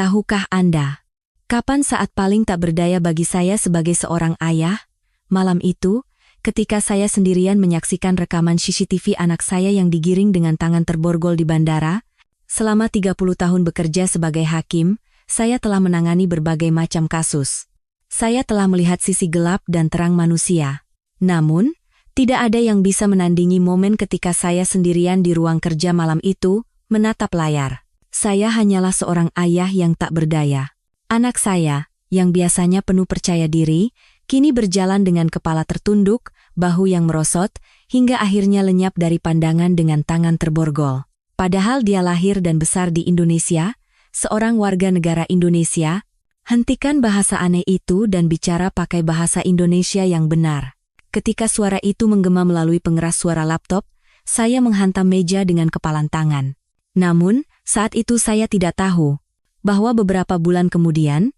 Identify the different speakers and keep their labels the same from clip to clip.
Speaker 1: Tahukah Anda, kapan saat paling tak berdaya bagi saya sebagai seorang ayah? Malam itu, ketika saya sendirian menyaksikan rekaman CCTV anak saya yang digiring dengan tangan terborgol di bandara. Selama 30 tahun bekerja sebagai hakim, saya telah menangani berbagai macam kasus. Saya telah melihat sisi gelap dan terang manusia. Namun, tidak ada yang bisa menandingi momen ketika saya sendirian di ruang kerja malam itu, menatap layar. Saya hanyalah seorang ayah yang tak berdaya. Anak saya, yang biasanya penuh percaya diri, kini berjalan dengan kepala tertunduk, bahu yang merosot, hingga akhirnya lenyap dari pandangan dengan tangan terborgol. Padahal dia lahir dan besar di Indonesia, seorang warga negara Indonesia. Hentikan bahasa aneh itu dan bicara pakai bahasa Indonesia yang benar. Ketika suara itu menggema melalui pengeras suara laptop, saya menghantam meja dengan kepalan tangan. Namun, saat itu saya tidak tahu bahwa beberapa bulan kemudian,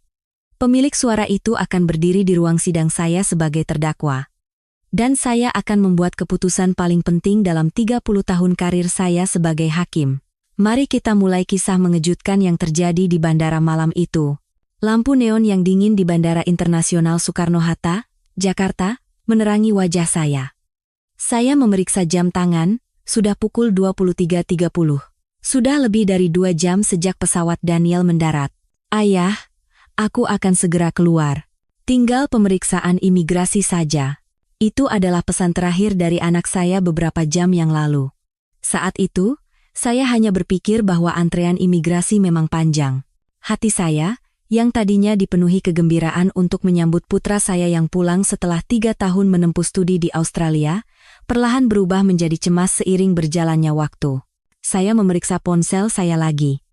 Speaker 1: pemilik suara itu akan berdiri di ruang sidang saya sebagai terdakwa. Dan saya akan membuat keputusan paling penting dalam 30 tahun karir saya sebagai hakim. Mari kita mulai kisah mengejutkan yang terjadi di bandara malam itu. Lampu neon yang dingin di Bandara Internasional Soekarno-Hatta, Jakarta, menerangi wajah saya. Saya memeriksa jam tangan, sudah pukul 23.30. Sudah lebih dari 2 jam sejak pesawat Daniel mendarat. Ayah, aku akan segera keluar. Tinggal pemeriksaan imigrasi saja. Itu adalah pesan terakhir dari anak saya beberapa jam yang lalu. Saat itu, saya hanya berpikir bahwa antrean imigrasi memang panjang. Hati saya, yang tadinya dipenuhi kegembiraan untuk menyambut putra saya yang pulang setelah 3 tahun menempuh studi di Australia, perlahan berubah menjadi cemas seiring berjalannya waktu. Saya memeriksa ponsel saya lagi.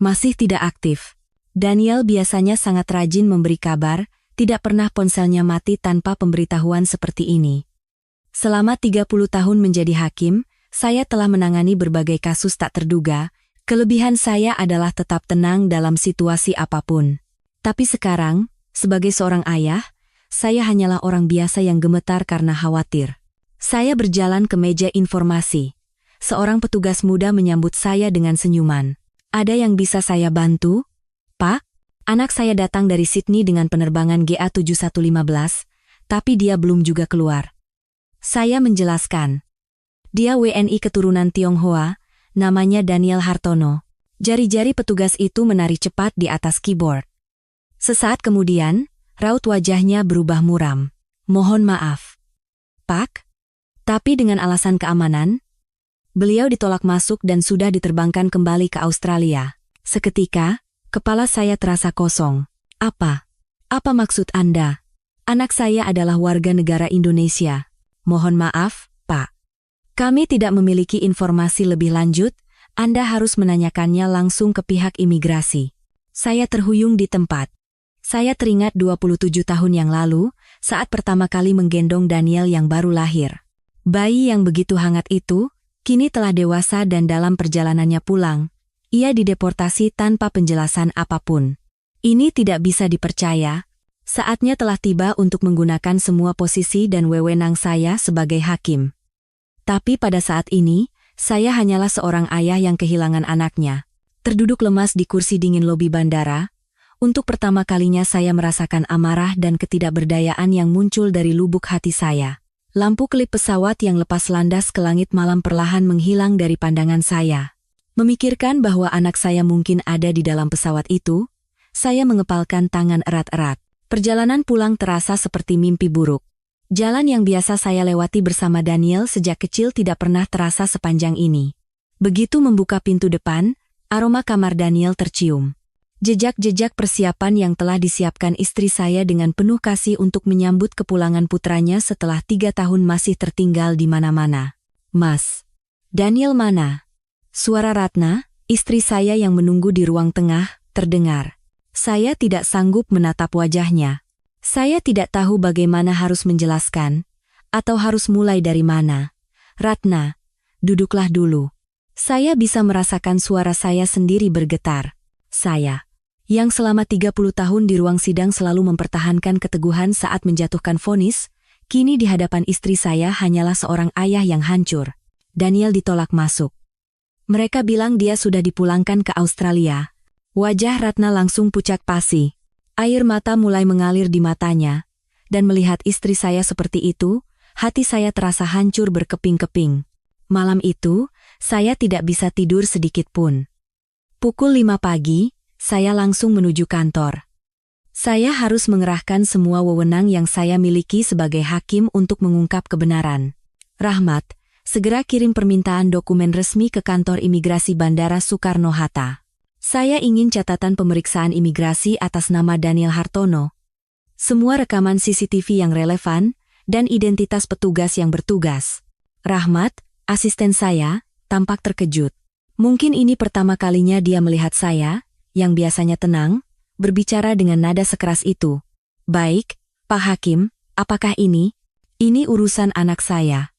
Speaker 1: Masih tidak aktif. Daniel biasanya sangat rajin memberi kabar, tidak pernah ponselnya mati tanpa pemberitahuan seperti ini. Selama 30 tahun menjadi hakim, saya telah menangani berbagai kasus tak terduga. Kelebihan saya adalah tetap tenang dalam situasi apapun. Tapi sekarang, sebagai seorang ayah, saya hanyalah orang biasa yang gemetar karena khawatir. Saya berjalan ke meja informasi. Seorang petugas muda menyambut saya dengan senyuman. Ada yang bisa saya bantu? Pak, anak saya datang dari Sydney dengan penerbangan GA7115, tapi dia belum juga keluar. Saya menjelaskan. Dia WNI keturunan Tionghoa, namanya Daniel Hartono. Jari-jari petugas itu menari cepat di atas keyboard. Sesaat kemudian, raut wajahnya berubah muram. Mohon maaf, Pak. Tapi dengan alasan keamanan, beliau ditolak masuk dan sudah diterbangkan kembali ke Australia. Seketika, kepala saya terasa kosong. Apa? Apa maksud Anda? Anak saya adalah warga negara Indonesia. Mohon maaf, Pak. Kami tidak memiliki informasi lebih lanjut, Anda harus menanyakannya langsung ke pihak imigrasi. Saya terhuyung di tempat. Saya teringat 27 tahun yang lalu, saat pertama kali menggendong Daniel yang baru lahir. Bayi yang begitu hangat itu, kini telah dewasa dan dalam perjalanannya pulang, ia dideportasi tanpa penjelasan apapun. Ini tidak bisa dipercaya. Saatnya telah tiba untuk menggunakan semua posisi dan wewenang saya sebagai hakim. Tapi pada saat ini, saya hanyalah seorang ayah yang kehilangan anaknya. Terduduk lemas di kursi dingin lobi bandara, untuk pertama kalinya saya merasakan amarah dan ketidakberdayaan yang muncul dari lubuk hati saya. Lampu kelip pesawat yang lepas landas ke langit malam perlahan menghilang dari pandangan saya. Memikirkan bahwa anak saya mungkin ada di dalam pesawat itu, saya mengepalkan tangan erat-erat. Perjalanan pulang terasa seperti mimpi buruk. Jalan yang biasa saya lewati bersama Daniel sejak kecil tidak pernah terasa sepanjang ini. Begitu membuka pintu depan, aroma kamar Daniel tercium. Jejak-jejak persiapan yang telah disiapkan istri saya dengan penuh kasih untuk menyambut kepulangan putranya setelah 3 tahun masih tertinggal di mana-mana. Mas, Daniel mana? Suara Ratna, istri saya yang menunggu di ruang tengah, terdengar. Saya tidak sanggup menatap wajahnya. Saya tidak tahu bagaimana harus menjelaskan, atau harus mulai dari mana. Ratna, duduklah dulu. Saya bisa merasakan suara saya sendiri bergetar. Saya, yang selama 30 tahun di ruang sidang selalu mempertahankan keteguhan saat menjatuhkan vonis, kini di hadapan istri saya hanyalah seorang ayah yang hancur. Daniel ditolak masuk. Mereka bilang dia sudah dipulangkan ke Australia. Wajah Ratna langsung pucat pasi. Air mata mulai mengalir di matanya. Dan melihat istri saya seperti itu, hati saya terasa hancur berkeping-keping. Malam itu, saya tidak bisa tidur sedikit pun. Pukul 5 pagi, saya langsung menuju kantor. Saya harus mengerahkan semua wewenang yang saya miliki sebagai hakim untuk mengungkap kebenaran. Rahmat, segera kirim permintaan dokumen resmi ke kantor imigrasi Bandara Soekarno-Hatta. Saya ingin catatan pemeriksaan imigrasi atas nama Daniel Hartono. Semua rekaman CCTV yang relevan, dan identitas petugas yang bertugas. Rahmat, asisten saya, tampak terkejut. Mungkin ini pertama kalinya dia melihat saya, yang biasanya tenang, berbicara dengan nada sekeras itu. Baik, Pak Hakim, apakah ini? Ini urusan anak saya.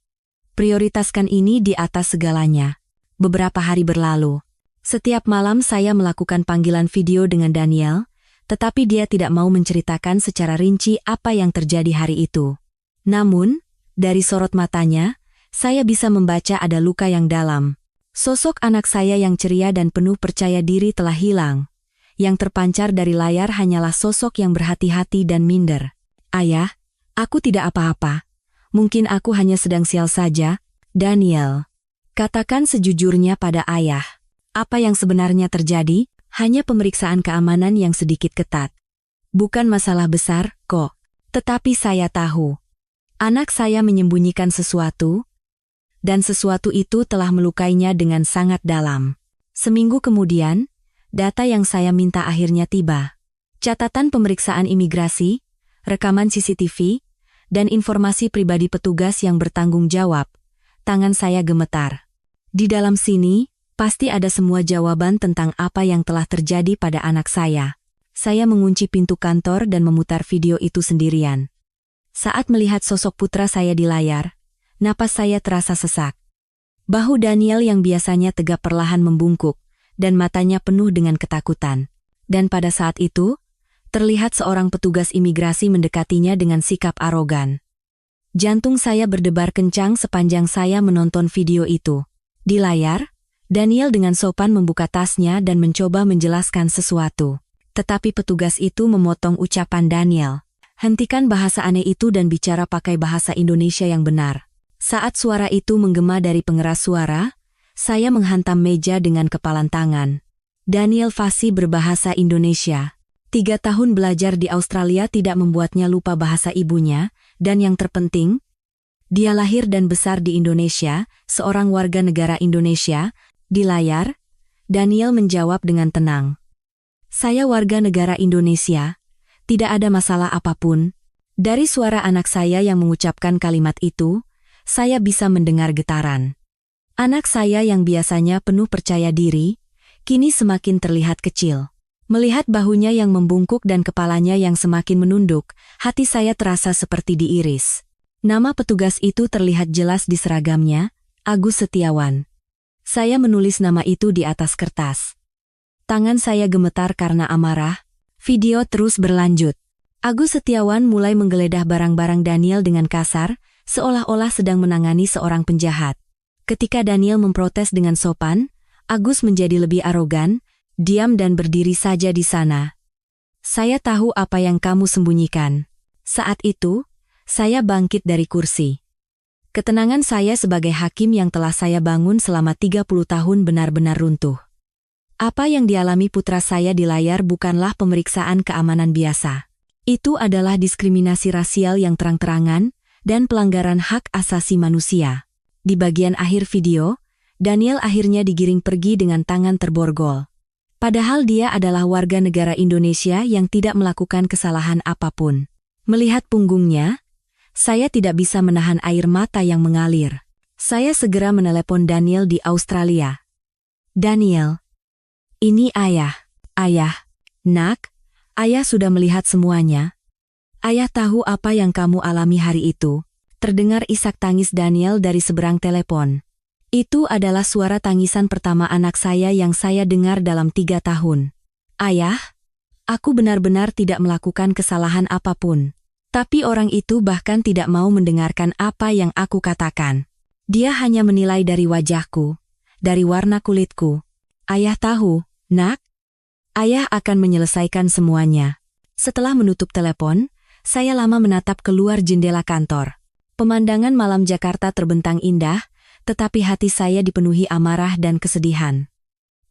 Speaker 1: Prioritaskan ini di atas segalanya. Beberapa hari berlalu. Setiap malam saya melakukan panggilan video dengan Daniel, tetapi dia tidak mau menceritakan secara rinci apa yang terjadi hari itu. Namun, dari sorot matanya, saya bisa membaca ada luka yang dalam. Sosok anak saya yang ceria dan penuh percaya diri telah hilang. Yang terpancar dari layar hanyalah sosok yang berhati-hati dan minder. Ayah, aku tidak apa-apa. Mungkin aku hanya sedang sial saja. Daniel, katakan sejujurnya pada ayah. Apa yang sebenarnya terjadi? Hanya pemeriksaan keamanan yang sedikit ketat. Bukan masalah besar, kok. Tetapi saya tahu. Anak saya menyembunyikan sesuatu, dan sesuatu itu telah melukainya dengan sangat dalam. Seminggu kemudian, data yang saya minta akhirnya tiba. Catatan pemeriksaan imigrasi, rekaman CCTV, dan informasi pribadi petugas yang bertanggung jawab. Tangan saya gemetar. Di dalam sini, pasti ada semua jawaban tentang apa yang telah terjadi pada anak saya. Saya mengunci pintu kantor dan memutar video itu sendirian. Saat melihat sosok putra saya di layar, napas saya terasa sesak. Bahu Daniel yang biasanya tegap perlahan membungkuk, dan matanya penuh dengan ketakutan. Dan pada saat itu, terlihat seorang petugas imigrasi mendekatinya dengan sikap arogan. Jantung saya berdebar kencang sepanjang saya menonton video itu. Di layar, Daniel dengan sopan membuka tasnya dan mencoba menjelaskan sesuatu. Tetapi petugas itu memotong ucapan Daniel. Hentikan bahasa aneh itu dan bicara pakai bahasa Indonesia yang benar. Saat suara itu menggema dari pengeras suara, saya menghantam meja dengan kepalan tangan. Daniel fasih berbahasa Indonesia. 3 tahun belajar di Australia tidak membuatnya lupa bahasa ibunya, dan yang terpenting, dia lahir dan besar di Indonesia, seorang warga negara Indonesia. Di layar, Daniel menjawab dengan tenang. Saya warga negara Indonesia, tidak ada masalah apapun. Dari suara anak saya yang mengucapkan kalimat itu, saya bisa mendengar getaran. Anak saya yang biasanya penuh percaya diri, kini semakin terlihat kecil. Melihat bahunya yang membungkuk dan kepalanya yang semakin menunduk, hati saya terasa seperti diiris. Nama petugas itu terlihat jelas di seragamnya, Agus Setiawan. Saya menulis nama itu di atas kertas. Tangan saya gemetar karena amarah. Video terus berlanjut. Agus Setiawan mulai menggeledah barang-barang Daniel dengan kasar, seolah-olah sedang menangani seorang penjahat. Ketika Daniel memprotes dengan sopan, Agus menjadi lebih arogan, diam dan berdiri saja di sana. Saya tahu apa yang kamu sembunyikan. Saat itu, saya bangkit dari kursi. Ketenangan saya sebagai hakim yang telah saya bangun selama 30 tahun benar-benar runtuh. Apa yang dialami putra saya di layar bukanlah pemeriksaan keamanan biasa. Itu adalah diskriminasi rasial yang terang-terangan dan pelanggaran hak asasi manusia. Di bagian akhir video, Daniel akhirnya digiring pergi dengan tangan terborgol. Padahal dia adalah warga negara Indonesia yang tidak melakukan kesalahan apapun. Melihat punggungnya, saya tidak bisa menahan air mata yang mengalir. Saya segera menelepon Daniel di Australia. Daniel, ini ayah. Ayah, nak, ayah sudah melihat semuanya. Ayah tahu apa yang kamu alami hari itu. Terdengar isak tangis Daniel dari seberang telepon. Itu adalah suara tangisan pertama anak saya yang saya dengar dalam 3 tahun. Ayah, aku benar-benar tidak melakukan kesalahan apapun. Tapi orang itu bahkan tidak mau mendengarkan apa yang aku katakan. Dia hanya menilai dari wajahku, dari warna kulitku. Ayah tahu, nak? Ayah akan menyelesaikan semuanya. Setelah menutup telepon, saya lama menatap keluar jendela kantor. Pemandangan malam Jakarta terbentang indah, tetapi hati saya dipenuhi amarah dan kesedihan.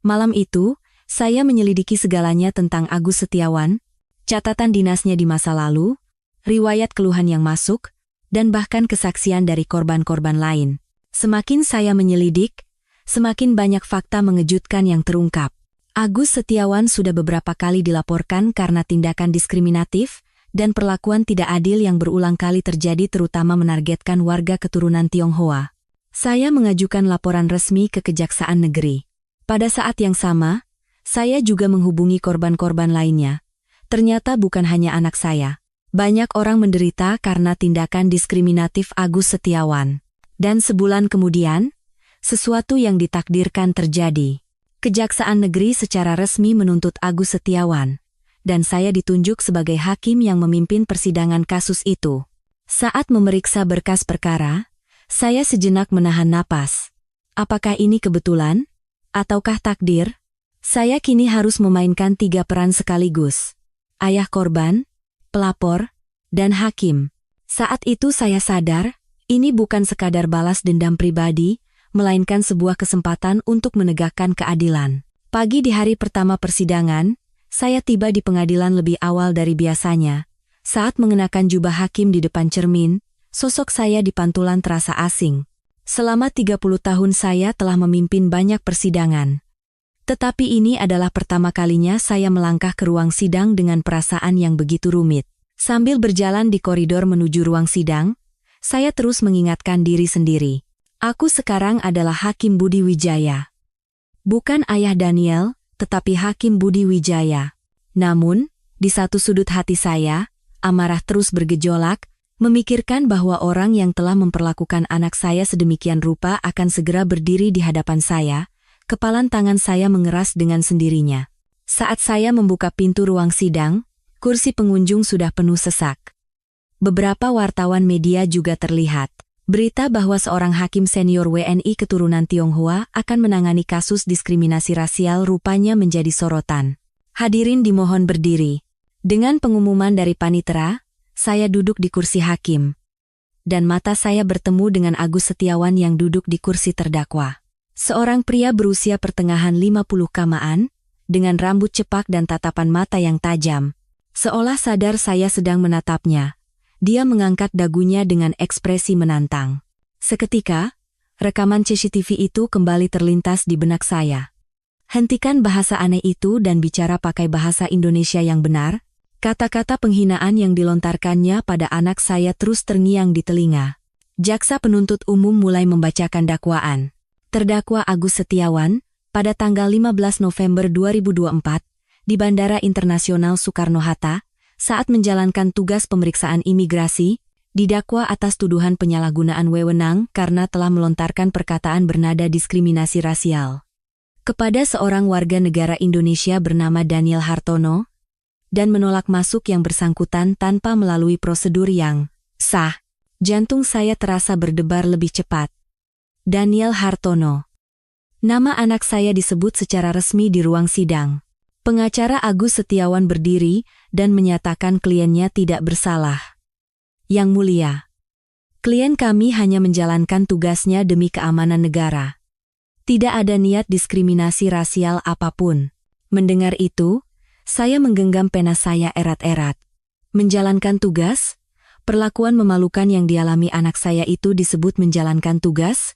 Speaker 1: Malam itu, saya menyelidiki segalanya tentang Agus Setiawan, catatan dinasnya di masa lalu, riwayat keluhan yang masuk, dan bahkan kesaksian dari korban-korban lain. Semakin saya menyelidik, semakin banyak fakta mengejutkan yang terungkap. Agus Setiawan sudah beberapa kali dilaporkan karena tindakan diskriminatif dan perlakuan tidak adil yang berulang kali terjadi terutama menargetkan warga keturunan Tionghoa. Saya mengajukan laporan resmi ke Kejaksaan Negeri. Pada saat yang sama, saya juga menghubungi korban-korban lainnya. Ternyata bukan hanya anak saya. Banyak orang menderita karena tindakan diskriminatif Agus Setiawan. Dan sebulan kemudian, sesuatu yang ditakdirkan terjadi. Kejaksaan Negeri secara resmi menuntut Agus Setiawan, dan saya ditunjuk sebagai hakim yang memimpin persidangan kasus itu. Saat memeriksa berkas perkara, saya sejenak menahan napas. Apakah ini kebetulan? Ataukah takdir? Saya kini harus memainkan 3 peran sekaligus. Ayah korban, pelapor, dan hakim. Saat itu saya sadar, ini bukan sekadar balas dendam pribadi, melainkan sebuah kesempatan untuk menegakkan keadilan. Pagi di hari pertama persidangan, saya tiba di pengadilan lebih awal dari biasanya. Saat mengenakan jubah hakim di depan cermin, sosok saya di pantulan terasa asing. Selama 30 tahun saya telah memimpin banyak persidangan. Tetapi ini adalah pertama kalinya saya melangkah ke ruang sidang dengan perasaan yang begitu rumit. Sambil berjalan di koridor menuju ruang sidang, saya terus mengingatkan diri sendiri. Aku sekarang adalah Hakim Budi Wijaya. Bukan ayah Daniel, tetapi Hakim Budi Wijaya. Namun, di satu sudut hati saya, amarah terus bergejolak, memikirkan bahwa orang yang telah memperlakukan anak saya sedemikian rupa akan segera berdiri di hadapan saya. Kepalan tangan saya mengeras dengan sendirinya. Saat saya membuka pintu ruang sidang, kursi pengunjung sudah penuh sesak. Beberapa wartawan media juga terlihat. Berita bahwa seorang hakim senior WNI keturunan Tionghoa akan menangani kasus diskriminasi rasial rupanya menjadi sorotan. Hadirin dimohon berdiri. Dengan pengumuman dari panitera, saya duduk di kursi hakim. Dan mata saya bertemu dengan Agus Setiawan yang duduk di kursi terdakwa. Seorang pria berusia pertengahan 50 kamaan, dengan rambut cepak dan tatapan mata yang tajam. Seolah sadar saya sedang menatapnya. Dia mengangkat dagunya dengan ekspresi menantang. Seketika, rekaman CCTV itu kembali terlintas di benak saya. Hentikan bahasa aneh itu dan bicara pakai bahasa Indonesia yang benar. Kata-kata penghinaan yang dilontarkannya pada anak saya terus terngiang di telinga. Jaksa penuntut umum mulai membacakan dakwaan. Terdakwa Agus Setiawan, pada tanggal 15 November 2024, di Bandara Internasional Soekarno-Hatta, saat menjalankan tugas pemeriksaan imigrasi, didakwa atas tuduhan penyalahgunaan wewenang karena telah melontarkan perkataan bernada diskriminasi rasial kepada seorang warga negara Indonesia bernama Daniel Hartono, dan menolak masuk yang bersangkutan tanpa melalui prosedur yang sah. Jantung saya terasa berdebar lebih cepat. Daniel Hartono. Nama anak saya disebut secara resmi di ruang sidang. Pengacara Agus Setiawan berdiri dan menyatakan kliennya tidak bersalah. Yang mulia, klien kami hanya menjalankan tugasnya demi keamanan negara. Tidak ada niat diskriminasi rasial apapun. Mendengar itu, saya menggenggam pena saya erat-erat. Menjalankan tugas? Perlakuan memalukan yang dialami anak saya itu disebut menjalankan tugas?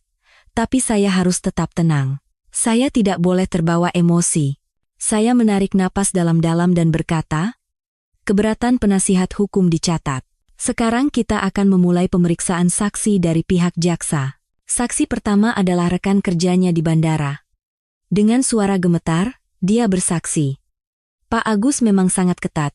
Speaker 1: Tapi saya harus tetap tenang. Saya tidak boleh terbawa emosi. Saya menarik napas dalam-dalam dan berkata, keberatan penasihat hukum dicatat. Sekarang kita akan memulai pemeriksaan saksi dari pihak jaksa. Saksi pertama adalah rekan kerjanya di bandara. Dengan suara gemetar, dia bersaksi. Pak Agus memang sangat ketat,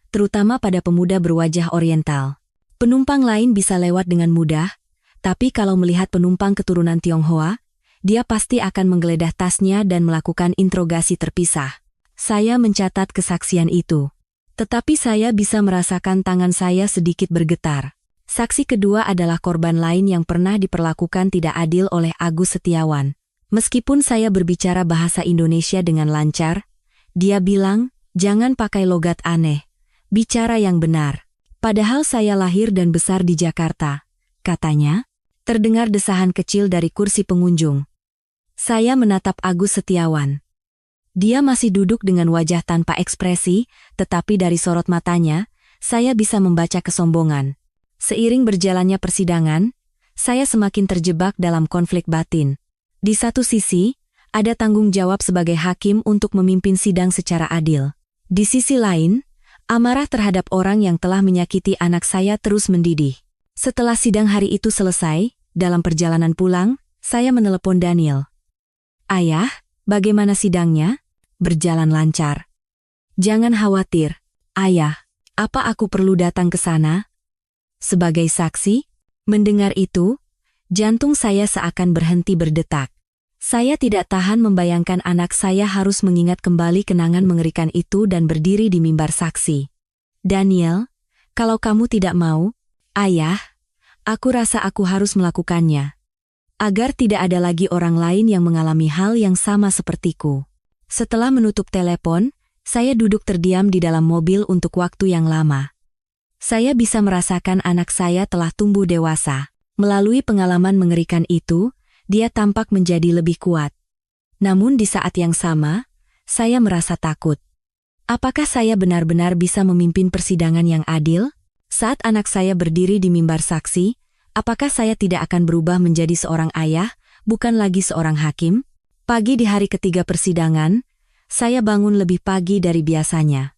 Speaker 1: terutama pada pemuda berwajah oriental. Penumpang lain bisa lewat dengan mudah, tapi kalau melihat penumpang keturunan Tionghoa, dia pasti akan menggeledah tasnya dan melakukan interogasi terpisah. Saya mencatat kesaksian itu. Tetapi saya bisa merasakan tangan saya sedikit bergetar. Saksi kedua adalah korban lain yang pernah diperlakukan tidak adil oleh Agus Setiawan. Meskipun saya berbicara bahasa Indonesia dengan lancar, Dia bilang, jangan pakai logat aneh. Bicara yang benar. Padahal saya lahir dan besar di Jakarta. Katanya, terdengar desahan kecil dari kursi pengunjung. Saya menatap Agus Setiawan. Dia masih duduk dengan wajah tanpa ekspresi, tetapi dari sorot matanya, saya bisa membaca kesombongan. Seiring berjalannya persidangan, saya semakin terjebak dalam konflik batin. Di satu sisi, ada tanggung jawab sebagai hakim untuk memimpin sidang secara adil. Di sisi lain, amarah terhadap orang yang telah menyakiti anak saya terus mendidih. Setelah sidang hari itu selesai, dalam perjalanan pulang, saya menelepon Daniel. Ayah, bagaimana sidangnya? Berjalan lancar. Jangan khawatir, Ayah. Apa aku perlu datang ke sana? Sebagai saksi, mendengar itu, jantung saya seakan berhenti berdetak. Saya tidak tahan membayangkan anak saya harus mengingat kembali kenangan mengerikan itu dan berdiri di mimbar saksi. Daniel, kalau kamu tidak mau, Ayah, aku rasa aku harus melakukannya. Agar tidak ada lagi orang lain yang mengalami hal yang sama sepertiku. Setelah menutup telepon, saya duduk terdiam di dalam mobil untuk waktu yang lama. Saya bisa merasakan anak saya telah tumbuh dewasa. Melalui pengalaman mengerikan itu, dia tampak menjadi lebih kuat. Namun di saat yang sama, saya merasa takut. Apakah saya benar-benar bisa memimpin persidangan yang adil? Saat anak saya berdiri di mimbar saksi, apakah saya tidak akan berubah menjadi seorang ayah, bukan lagi seorang hakim? Pagi di hari ketiga persidangan, saya bangun lebih pagi dari biasanya.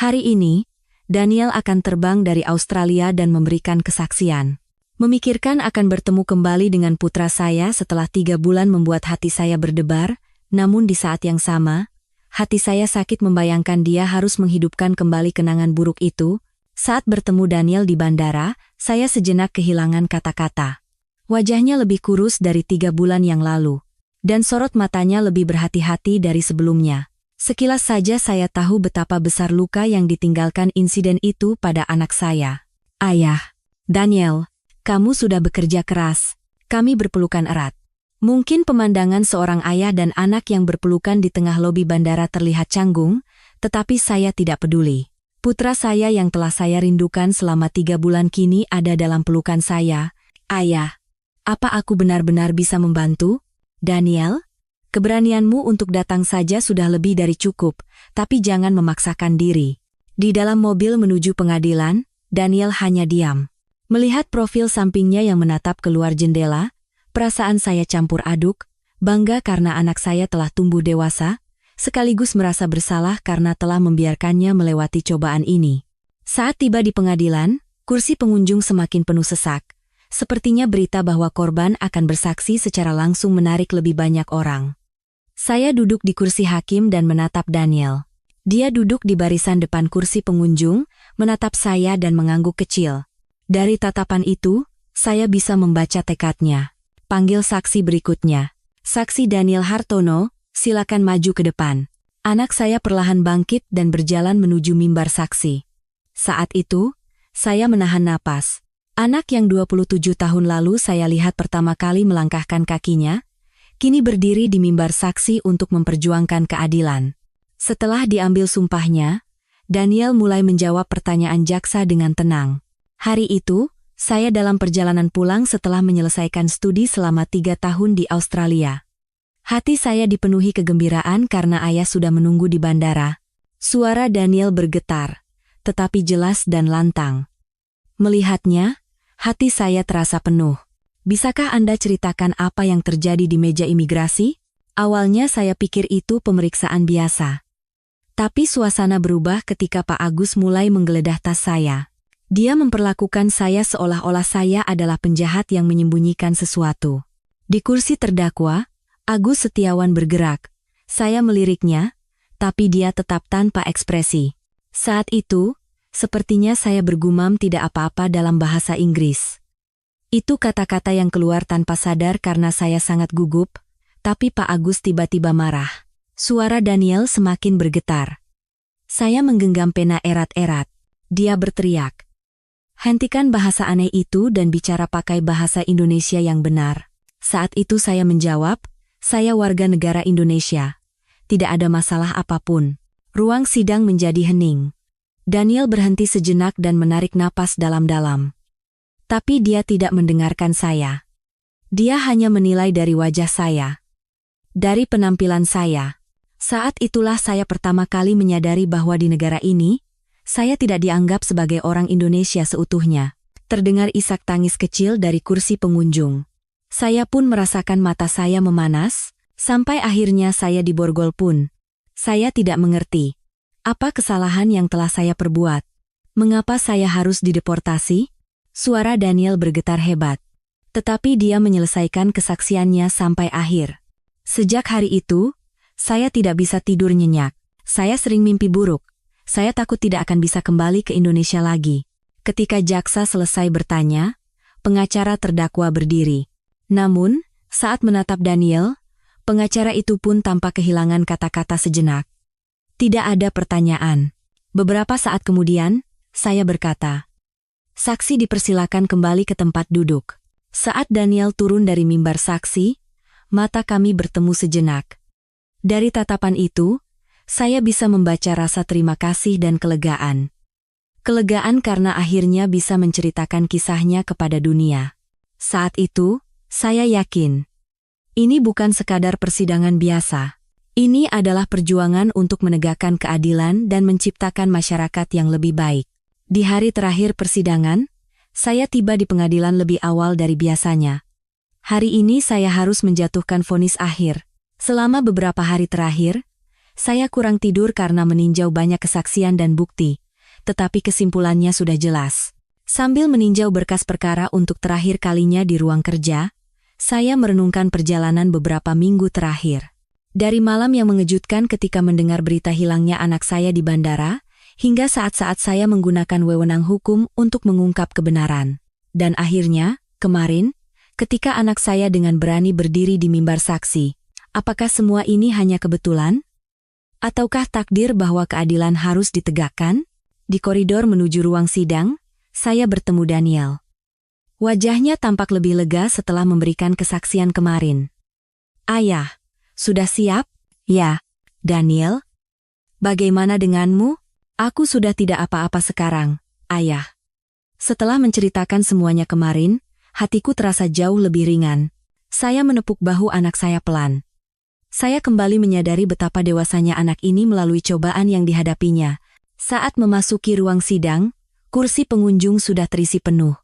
Speaker 1: Hari ini, Daniel akan terbang dari Australia dan memberikan kesaksian. Memikirkan akan bertemu kembali dengan putra saya setelah 3 bulan membuat hati saya berdebar, namun di saat yang sama, hati saya sakit membayangkan dia harus menghidupkan kembali kenangan buruk itu. Saat bertemu Daniel di bandara, saya sejenak kehilangan kata-kata. Wajahnya lebih kurus dari 3 bulan yang lalu, dan sorot matanya lebih berhati-hati dari sebelumnya. Sekilas saja saya tahu betapa besar luka yang ditinggalkan insiden itu pada anak saya. Ayah, Daniel, kamu sudah bekerja keras. Kami berpelukan erat. Mungkin pemandangan seorang ayah dan anak yang berpelukan di tengah lobi bandara terlihat canggung, tetapi saya tidak peduli. Putra saya yang telah saya rindukan selama 3 bulan kini ada dalam pelukan saya. Ayah, apa aku benar-benar bisa membantu? Daniel, keberanianmu untuk datang saja sudah lebih dari cukup, tapi jangan memaksakan diri. Di dalam mobil menuju pengadilan, Daniel hanya diam. Melihat profil sampingnya yang menatap keluar jendela, perasaan saya campur aduk, bangga karena anak saya telah tumbuh dewasa, sekaligus merasa bersalah karena telah membiarkannya melewati cobaan ini. Saat tiba di pengadilan, kursi pengunjung semakin penuh sesak. Sepertinya berita bahwa korban akan bersaksi secara langsung menarik lebih banyak orang. Saya duduk di kursi hakim dan menatap Daniel. Dia duduk di barisan depan kursi pengunjung, menatap saya dan mengangguk kecil. Dari tatapan itu, saya bisa membaca tekadnya. Panggil saksi berikutnya. Saksi Daniel Hartono, silakan maju ke depan. Anak saya perlahan bangkit dan berjalan menuju mimbar saksi. Saat itu, saya menahan napas. Anak yang 27 tahun lalu saya lihat pertama kali melangkahkan kakinya, kini berdiri di mimbar saksi untuk memperjuangkan keadilan. Setelah diambil sumpahnya, Daniel mulai menjawab pertanyaan jaksa dengan tenang. Hari itu, saya dalam perjalanan pulang setelah menyelesaikan studi selama 3 tahun di Australia. Hati saya dipenuhi kegembiraan karena ayah sudah menunggu di bandara. Suara Daniel bergetar, tetapi jelas dan lantang. Melihatnya, hati saya terasa penuh. Bisakah Anda ceritakan apa yang terjadi di meja imigrasi? Awalnya saya pikir itu pemeriksaan biasa. Tapi suasana berubah ketika Pak Agus mulai menggeledah tas saya. Dia memperlakukan saya seolah-olah saya adalah penjahat yang menyembunyikan sesuatu. Di kursi terdakwa, Agus Setiawan bergerak. Saya meliriknya, tapi dia tetap tanpa ekspresi. Saat itu, sepertinya saya bergumam tidak apa-apa dalam bahasa Inggris. Itu kata-kata yang keluar tanpa sadar karena saya sangat gugup, tapi Pak Agus tiba-tiba marah. Suara Daniel semakin bergetar. Saya menggenggam pena erat-erat. Dia berteriak, "Hentikan bahasa aneh itu dan bicara pakai bahasa Indonesia yang benar." Saat itu saya menjawab, "Saya warga negara Indonesia." tidak ada masalah apapun. Ruang sidang menjadi hening. Daniel berhenti sejenak dan menarik napas dalam-dalam. Tapi dia tidak mendengarkan saya. Dia hanya menilai dari wajah saya. Dari penampilan saya. Saat itulah saya pertama kali menyadari bahwa di negara ini, saya tidak dianggap sebagai orang Indonesia seutuhnya. Terdengar isak tangis kecil dari kursi pengunjung. Saya pun merasakan mata saya memanas, sampai akhirnya saya diborgol pun. Saya tidak mengerti. Apa kesalahan yang telah saya perbuat? Mengapa saya harus dideportasi? Suara Daniel bergetar hebat. Tetapi dia menyelesaikan kesaksiannya sampai akhir. Sejak hari itu, saya tidak bisa tidur nyenyak. Saya sering mimpi buruk. Saya takut tidak akan bisa kembali ke Indonesia lagi. Ketika jaksa selesai bertanya, pengacara terdakwa berdiri. Namun, saat menatap Daniel, pengacara itu pun tampak kehilangan kata-kata sejenak. Tidak ada pertanyaan. Beberapa saat kemudian, saya berkata, "Saksi dipersilakan kembali ke tempat duduk." Saat Daniel turun dari mimbar saksi, mata kami bertemu sejenak. Dari tatapan itu, saya bisa membaca rasa terima kasih dan kelegaan. Kelegaan karena akhirnya bisa menceritakan kisahnya kepada dunia. Saat itu, saya yakin. Ini bukan sekadar persidangan biasa. Ini adalah perjuangan untuk menegakkan keadilan dan menciptakan masyarakat yang lebih baik. Di hari terakhir persidangan, saya tiba di pengadilan lebih awal dari biasanya. Hari ini saya harus menjatuhkan vonis akhir. Selama beberapa hari terakhir, saya kurang tidur karena meninjau banyak kesaksian dan bukti. Tetapi kesimpulannya sudah jelas. Sambil meninjau berkas perkara untuk terakhir kalinya di ruang kerja, saya merenungkan perjalanan beberapa minggu terakhir. Dari malam yang mengejutkan ketika mendengar berita hilangnya anak saya di bandara, hingga saat-saat saya menggunakan wewenang hukum untuk mengungkap kebenaran. Dan akhirnya, kemarin, ketika anak saya dengan berani berdiri di mimbar saksi, apakah semua ini hanya kebetulan? Ataukah takdir bahwa keadilan harus ditegakkan? Di koridor menuju ruang sidang, saya bertemu Daniel. Wajahnya tampak lebih lega setelah memberikan kesaksian kemarin. "Ayah, sudah siap?" "Ya, Daniel." "Bagaimana denganmu?" "Aku sudah tidak apa-apa sekarang, Ayah." Setelah menceritakan semuanya kemarin, hatiku terasa jauh lebih ringan. Saya menepuk bahu anak saya pelan. Saya kembali menyadari betapa dewasanya anak ini melalui cobaan yang dihadapinya. Saat memasuki ruang sidang, kursi pengunjung sudah terisi penuh.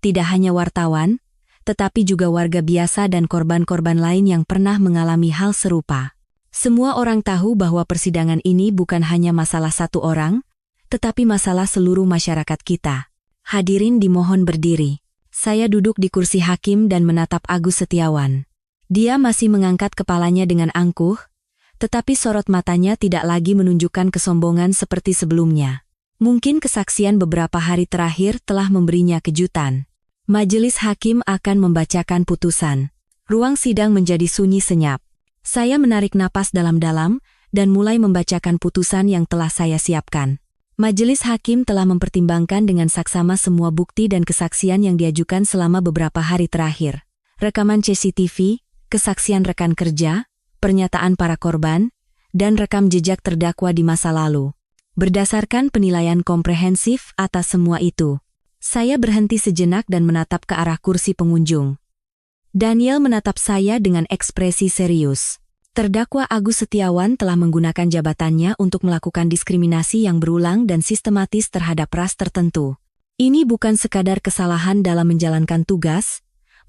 Speaker 1: Tidak hanya wartawan, tetapi juga warga biasa dan korban-korban lain yang pernah mengalami hal serupa. Semua orang tahu bahwa persidangan ini bukan hanya masalah satu orang, tetapi masalah seluruh masyarakat kita. Hadirin dimohon berdiri. Saya duduk di kursi hakim dan menatap Agus Setiawan. Dia masih mengangkat kepalanya dengan angkuh, tetapi sorot matanya tidak lagi menunjukkan kesombongan seperti sebelumnya. Mungkin kesaksian beberapa hari terakhir telah memberinya kejutan. Majelis hakim akan membacakan putusan. Ruang sidang menjadi sunyi senyap. Saya menarik napas dalam-dalam dan mulai membacakan putusan yang telah saya siapkan. Majelis hakim telah mempertimbangkan dengan saksama semua bukti dan kesaksian yang diajukan selama beberapa hari terakhir. Rekaman CCTV, kesaksian rekan kerja, pernyataan para korban, dan rekam jejak terdakwa di masa lalu. Berdasarkan penilaian komprehensif atas semua itu, saya berhenti sejenak dan menatap ke arah kursi pengunjung. Daniel menatap saya dengan ekspresi serius. Terdakwa Agus Setiawan telah menggunakan jabatannya untuk melakukan diskriminasi yang berulang dan sistematis terhadap ras tertentu. Ini bukan sekadar kesalahan dalam menjalankan tugas,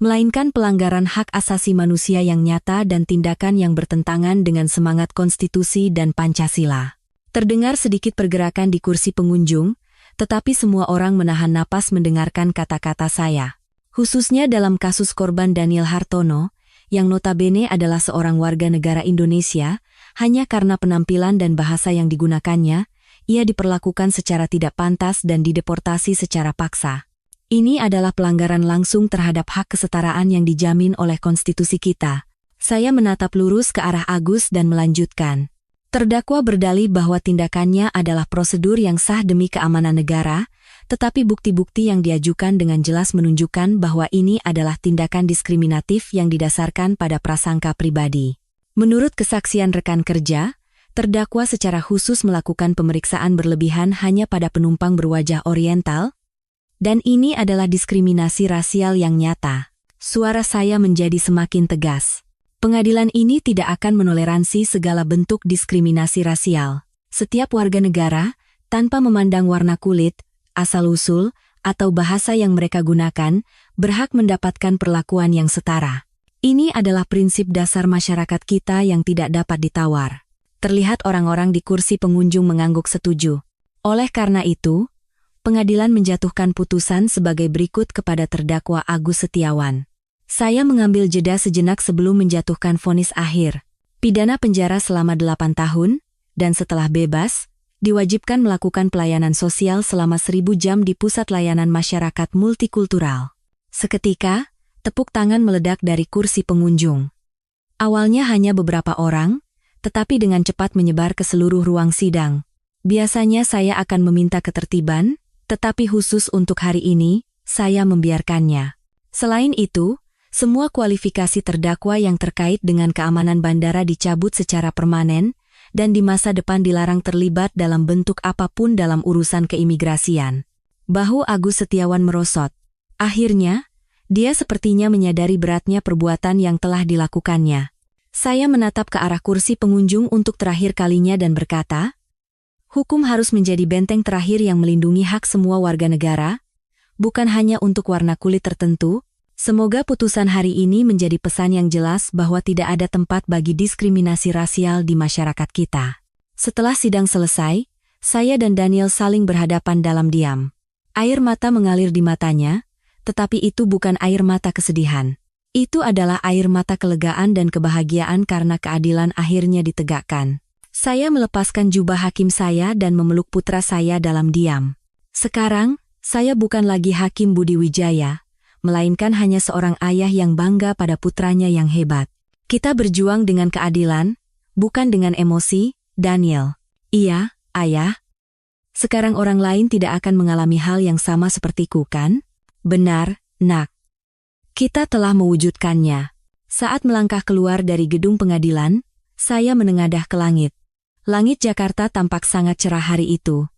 Speaker 1: melainkan pelanggaran hak asasi manusia yang nyata dan tindakan yang bertentangan dengan semangat konstitusi dan Pancasila. Terdengar sedikit pergerakan di kursi pengunjung, tetapi semua orang menahan napas mendengarkan kata-kata saya. Khususnya dalam kasus korban Daniel Hartono, yang notabene adalah seorang warga negara Indonesia, hanya karena penampilan dan bahasa yang digunakannya, ia diperlakukan secara tidak pantas dan dideportasi secara paksa. Ini adalah pelanggaran langsung terhadap hak kesetaraan yang dijamin oleh konstitusi kita. Saya menatap lurus ke arah Agus dan melanjutkan. Terdakwa berdalih bahwa tindakannya adalah prosedur yang sah demi keamanan negara, tetapi bukti-bukti yang diajukan dengan jelas menunjukkan bahwa ini adalah tindakan diskriminatif yang didasarkan pada prasangka pribadi. Menurut kesaksian rekan kerja, Terdakwa secara khusus melakukan pemeriksaan berlebihan hanya pada penumpang berwajah Oriental, dan ini adalah diskriminasi rasial yang nyata. Suara saya menjadi semakin tegas. Pengadilan ini tidak akan menoleransi segala bentuk diskriminasi rasial. Setiap warga negara, tanpa memandang warna kulit, asal-usul, atau bahasa yang mereka gunakan, berhak mendapatkan perlakuan yang setara. Ini adalah prinsip dasar masyarakat kita yang tidak dapat ditawar. Terlihat orang-orang di kursi pengunjung mengangguk setuju. Oleh karena itu, pengadilan menjatuhkan putusan sebagai berikut kepada terdakwa Agus Setiawan. Saya mengambil jeda sejenak sebelum menjatuhkan vonis akhir. Pidana penjara selama 8 tahun, dan setelah bebas, diwajibkan melakukan pelayanan sosial selama 1000 jam di Pusat Layanan Masyarakat Multikultural. Seketika, tepuk tangan meledak dari kursi pengunjung. Awalnya hanya beberapa orang, tetapi dengan cepat menyebar ke seluruh ruang sidang. Biasanya saya akan meminta ketertiban, tetapi khusus untuk hari ini, saya membiarkannya. Selain itu, semua kualifikasi terdakwa yang terkait dengan keamanan bandara dicabut secara permanen, dan di masa depan dilarang terlibat dalam bentuk apapun dalam urusan keimigrasian. Bahu Agus Setiawan merosot. Akhirnya, dia sepertinya menyadari beratnya perbuatan yang telah dilakukannya. Saya menatap ke arah kursi pengunjung untuk terakhir kalinya dan berkata, hukum harus menjadi benteng terakhir yang melindungi hak semua warga negara, bukan hanya untuk warna kulit tertentu. Semoga putusan hari ini menjadi pesan yang jelas bahwa tidak ada tempat bagi diskriminasi rasial di masyarakat kita. Setelah sidang selesai, saya dan Daniel saling berhadapan dalam diam. Air mata mengalir di matanya, tetapi itu bukan air mata kesedihan. Itu adalah air mata kelegaan dan kebahagiaan karena keadilan akhirnya ditegakkan. Saya melepaskan jubah hakim saya dan memeluk putra saya dalam diam. Sekarang, saya bukan lagi Hakim Budi Wijaya, melainkan hanya seorang ayah yang bangga pada putranya yang hebat. Kita berjuang dengan keadilan, bukan dengan emosi, Daniel. Iya, ayah. Sekarang orang lain tidak akan mengalami hal yang sama sepertiku, kan? Benar, nak. Kita telah mewujudkannya. Saat melangkah keluar dari gedung pengadilan, saya menengadah ke langit. Langit Jakarta tampak sangat cerah hari itu.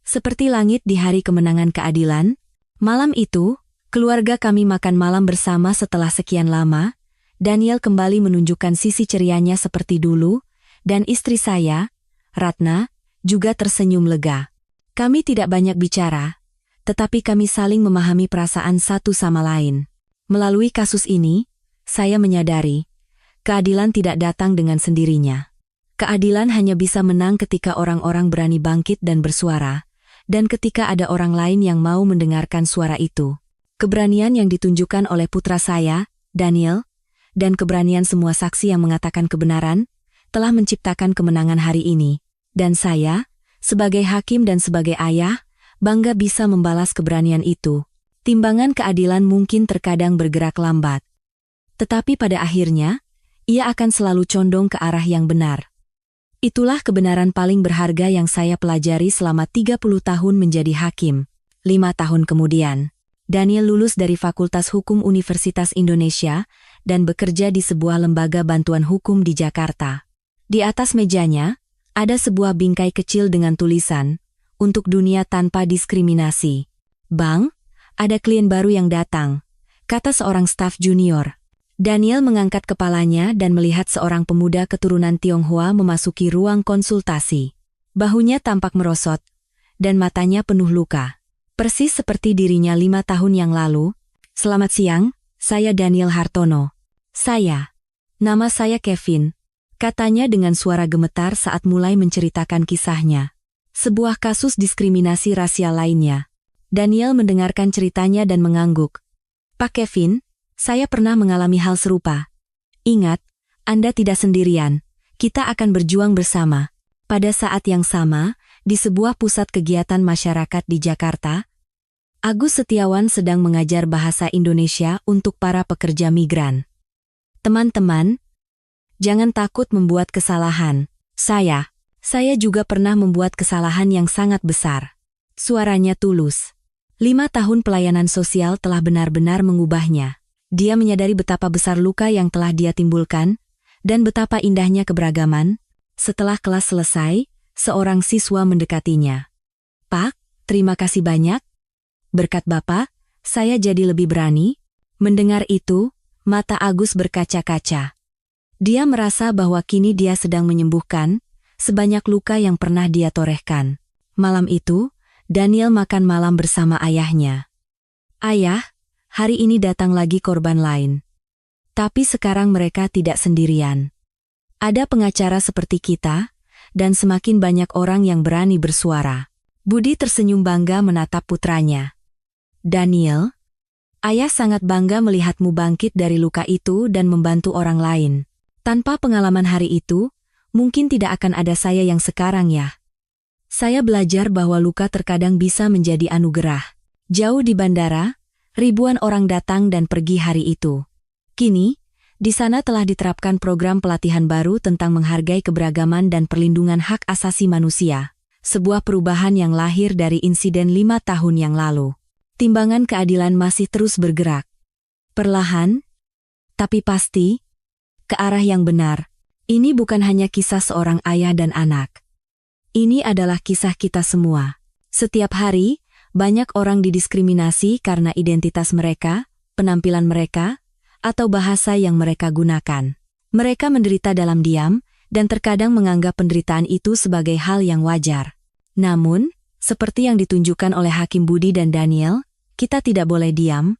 Speaker 1: Seperti langit di hari kemenangan keadilan, malam itu, keluarga kami makan malam bersama setelah sekian lama. Daniel kembali menunjukkan sisi cerianya seperti dulu, dan istri saya, Ratna, juga tersenyum lega. Kami tidak banyak bicara, tetapi kami saling memahami perasaan satu sama lain. Melalui kasus ini, saya menyadari, keadilan tidak datang dengan sendirinya. Keadilan hanya bisa menang ketika orang-orang berani bangkit dan bersuara, dan ketika ada orang lain yang mau mendengarkan suara itu. Keberanian yang ditunjukkan oleh putra saya, Daniel, dan keberanian semua saksi yang mengatakan kebenaran, telah menciptakan kemenangan hari ini. Dan saya, sebagai hakim dan sebagai ayah, bangga bisa membalas keberanian itu. Timbangan keadilan mungkin terkadang bergerak lambat. Tetapi pada akhirnya, ia akan selalu condong ke arah yang benar. Itulah kebenaran paling berharga yang saya pelajari selama 30 tahun menjadi hakim. 5 tahun kemudian, Daniel lulus dari Fakultas Hukum Universitas Indonesia dan bekerja di sebuah lembaga bantuan hukum di Jakarta. Di atas mejanya, ada sebuah bingkai kecil dengan tulisan, "Untuk dunia tanpa diskriminasi." "Bang, ada klien baru yang datang," kata seorang staf junior. Daniel mengangkat kepalanya dan melihat seorang pemuda keturunan Tionghoa memasuki ruang konsultasi. Bahunya tampak merosot, dan matanya penuh luka. Persis seperti dirinya 5 tahun yang lalu. "Selamat siang, saya Daniel Hartono." Nama saya Kevin," katanya dengan suara gemetar saat mulai menceritakan kisahnya. Sebuah kasus diskriminasi rasial lainnya. Daniel mendengarkan ceritanya dan mengangguk. "Pak Kevin, saya pernah mengalami hal serupa. Ingat, Anda tidak sendirian. Kita akan berjuang bersama." Pada saat yang sama, di sebuah pusat kegiatan masyarakat di Jakarta, Agus Setiawan sedang mengajar bahasa Indonesia untuk para pekerja migran. "Teman-teman, jangan takut membuat kesalahan. Saya juga pernah membuat kesalahan yang sangat besar." Suaranya tulus. 5 tahun pelayanan sosial telah benar-benar mengubahnya. Dia menyadari betapa besar luka yang telah dia timbulkan, dan betapa indahnya keberagaman, Setelah kelas selesai, seorang siswa mendekatinya. "Pak, terima kasih banyak. Berkat Bapak, saya jadi lebih berani." Mendengar itu, mata Agus berkaca-kaca. Dia merasa bahwa kini dia sedang menyembuhkan sebanyak luka yang pernah dia torehkan. Malam itu, Daniel makan malam bersama ayahnya. "Ayah, hari ini datang lagi korban lain. Tapi sekarang mereka tidak sendirian. Ada pengacara seperti kita, dan semakin banyak orang yang berani bersuara." Budi tersenyum bangga menatap putranya. "Daniel, ayah sangat bangga melihatmu bangkit dari luka itu dan membantu orang lain. Tanpa pengalaman hari itu, mungkin tidak akan ada saya yang sekarang ya. Saya belajar bahwa luka terkadang bisa menjadi anugerah." Jauh di bandara, ribuan orang datang dan pergi hari itu. Kini, di sana telah diterapkan program pelatihan baru tentang menghargai keberagaman dan perlindungan hak asasi manusia. Sebuah perubahan yang lahir dari insiden 5 tahun yang lalu. Timbangan keadilan masih terus bergerak. Perlahan, tapi pasti, ke arah yang benar. Ini bukan hanya kisah seorang ayah dan anak. Ini adalah kisah kita semua. Setiap hari, banyak orang didiskriminasi karena identitas mereka, penampilan mereka, atau bahasa yang mereka gunakan. Mereka menderita dalam diam, dan terkadang menganggap penderitaan itu sebagai hal yang wajar. Namun, seperti yang ditunjukkan oleh Hakim Budi dan Daniel, kita tidak boleh diam.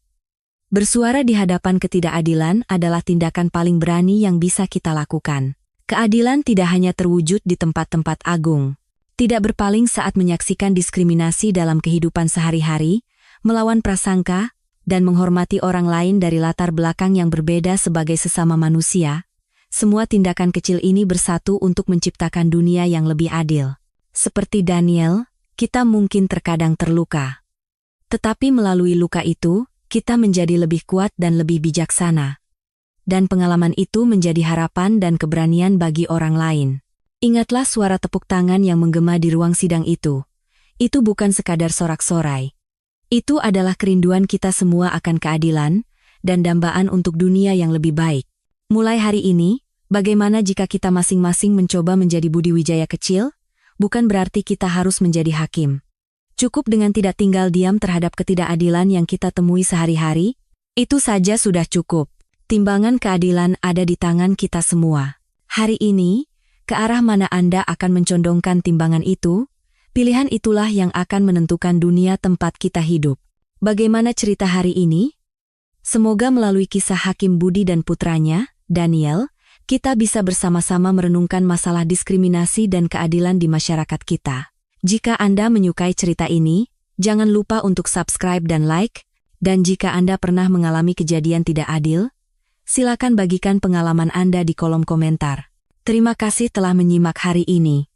Speaker 1: Bersuara di hadapan ketidakadilan adalah tindakan paling berani yang bisa kita lakukan. Keadilan tidak hanya terwujud di tempat-tempat agung. Tidak berpaling saat menyaksikan diskriminasi dalam kehidupan sehari-hari, melawan prasangka, dan menghormati orang lain dari latar belakang yang berbeda sebagai sesama manusia. Semua tindakan kecil ini bersatu untuk menciptakan dunia yang lebih adil. Seperti Daniel, kita mungkin terkadang terluka. Tetapi melalui luka itu, kita menjadi lebih kuat dan lebih bijaksana. Dan pengalaman itu menjadi harapan dan keberanian bagi orang lain. Ingatlah suara tepuk tangan yang menggema di ruang sidang itu. Itu bukan sekadar sorak-sorai. Itu adalah kerinduan kita semua akan keadilan dan dambaan untuk dunia yang lebih baik. Mulai hari ini, bagaimana jika kita masing-masing mencoba menjadi Budi Wijaya kecil? Bukan berarti kita harus menjadi hakim. Cukup dengan tidak tinggal diam terhadap ketidakadilan yang kita temui sehari-hari, itu saja sudah cukup. Timbangan keadilan ada di tangan kita semua. Hari ini, ke arah mana Anda akan mencondongkan timbangan itu? Pilihan itulah yang akan menentukan dunia tempat kita hidup. Bagaimana cerita hari ini? Semoga melalui kisah Hakim Budi dan putranya, Daniel, kita bisa bersama-sama merenungkan masalah diskriminasi dan keadilan di masyarakat kita. Jika Anda menyukai cerita ini, jangan lupa untuk subscribe dan like, dan jika Anda pernah mengalami kejadian tidak adil, silakan bagikan pengalaman Anda di kolom komentar. Terima kasih telah menyimak hari ini.